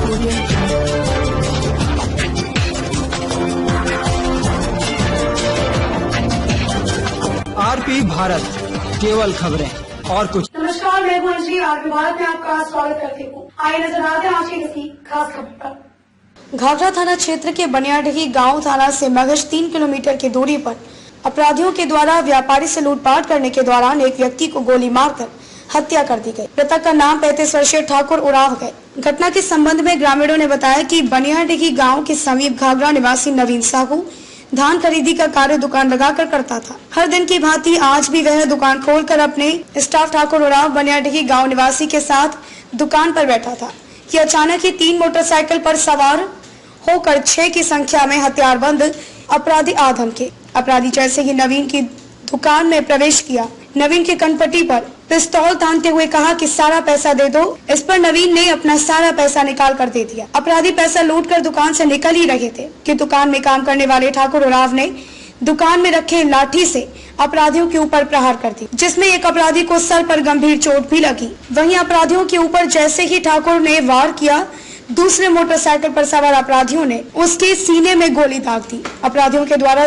RP Bharat, केवल खबरें और कुछ। नमस्कार, मैं हूं अंजलि। आरपी भारत में आपका स्वागत करती हूं। आइए नजर आते हैं आज की किसी खास खबर पर। घाघरा थाना क्षेत्र के बनियाडीही गांव थाना से महज 3 किलोमीटर की दूरी पर अपराधियों के द्वारा व्यापारी से लूटपाट करने के दौरान एक व्यक्ति को गोली मारकर हत्या कर दी गई। मृतक का नाम 35 वर्षीय ठाकुर उराव है। घटना के संबंध में ग्रामीणों ने बताया कि बनियाडीही गांव के समीप घाघरा निवासी नवीन साहू धान खरीदी का कार्य दुकान लगाकर करता था। हर दिन की भांति आज भी वह दुकान खोलकर अपने स्टाफ ठाकुर उराव बनियाडीही गांव निवासी के साथ दुकान पर बैठा था कि अचानक ही 3 मोटरसाइकिल पर सवार होकर 6 की संख्या में हथियारबंद अपराधी आ धमके। अपराधी जैसे ही नवीन की दुकान में प्रवेश किया, नवीन के कनपट्टी पर पिस्तौल तानते हुए कहा कि सारा पैसा दे दो। इस पर नवीन ने अपना सारा पैसा निकाल कर दे दिया। अपराधी पैसा लूटकर दुकान से निकल ही रहे थे कि दुकान में काम करने वाले ठाकुर उराव ने दुकान में रखे लाठी से अपराधियों के ऊपर प्रहार कर दी, जिसमें एक अपराधी को सर पर गंभीर चोट भी लगी। वहीं अपराधियों के ऊपर जैसे ही ठाकुर ने वार किया, दूसरे मोटरसाइकिल पर सवार अपराधियों ने उसके सीने में गोली दाग दी। अपराधियों के द्वारा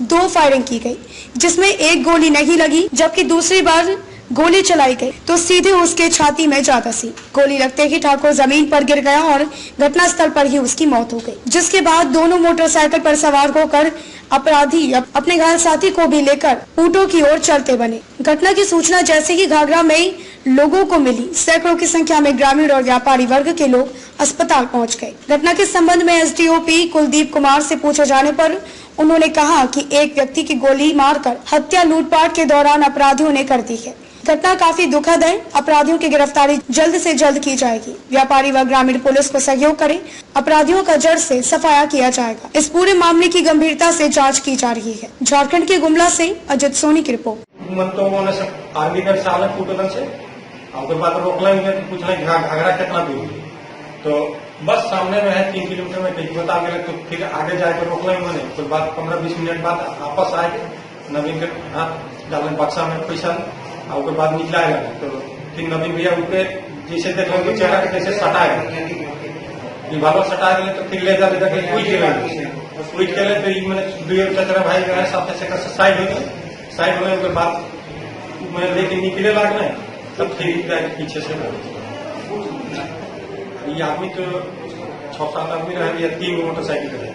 2 फायरिंग की गई, जिसमें एक गोली नहीं लगी, जबकि दूसरी बार गोली चलाई गई तो सीधे उसके छाती में जा धंसी। गोली लगते ही ठाकुर जमीन पर गिर गया और घटनास्थल पर ही उसकी मौत हो गई। जिसके बाद दोनों मोटरसाइकिल पर सवार होकर अपराधी अपने घायल साथी को भी लेकर ऊँटों की ओर चलते बने। घटना की सूचना जैसे ही घाघरा में लोगों को मिली, सैकड़ों की संख्या में ग्रामीण और व्यापारी वर्ग के लोग अस्पताल पहुंच गए। घटना के संबंध में एसडीओपी कुलदीप कुमार से पूछे जाने पर उन्होंने कहा कि एक व्यक्ति की गोली मारकर हत्या लूटपाट के दौरान अपराधियों ने कर दी है। घटना काफी दुखद है। अपराधियों की गिरफ्तारी जल्द से जल्द की जाएगी। व्यापारी व ग्रामीण पुलिस को सहयोग करें। अपराधियों का जड़ से सफाया किया जाएगा। इस पूरे मामले की गंभीरता से जांच की जा रही है। झारखंड के गुमला से अजित सोनी की रिपोर्ट। घाघरा कितना दूर, तो बस सामने में है 3 किलोमीटर में कहीं बता गया, तो फिर आगे जाकर रोकना ही मैंने। फिर बाद 15-20 मिनट बाद वापस आए, नवीन के हाथ डाले बक्सा में पैसा और उसके बाद निकला है। तो फिर नवीन भैया उनके जैसे देखो चेहरा के जैसे सटाए रिवाल्वर सटा गए, तो फिर ले जाते क्विट खेले तो मैंने 2 चचरा भाई जो है साथ से साइड हो गए। साइड होने के बाद मैं लेके निकले लागने, तब फिर पीछे से ये आदमी तो 6-7 आदमी रहे, 3 मोटरसाइकिल रहे।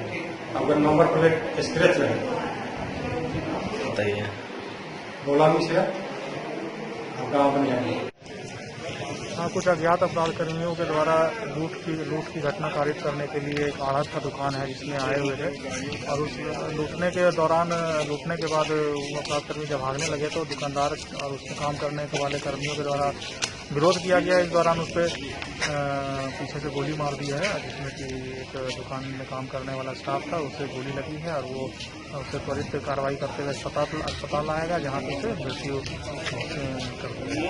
अगर नंबर प्लेट स्क्रैच रहे बताइए। बोला मिश्रा गाँव बनियाडीही। हाँ, कुछ अज्ञात अपराध कर्मियों के द्वारा लूट की घटना कारित करने के लिए एक आढ़त का दुकान है जिसमें आए हुए थे, और उस लूटने के बाद अपराध कर्मी जब भागने लगे तो दुकानदार और उसमें काम करने वाले कर्मियों के द्वारा विरोध किया गया। इस दौरान उस पर पीछे से गोली मार दी है, जिसमें कि एक दुकान में काम करने वाला स्टाफ था, उसे गोली लगी है और वो उसे त्वरित कार्रवाई करते हुए अस्पताल लाया गया, जहाँ पे उसे मृत्यु कर दी।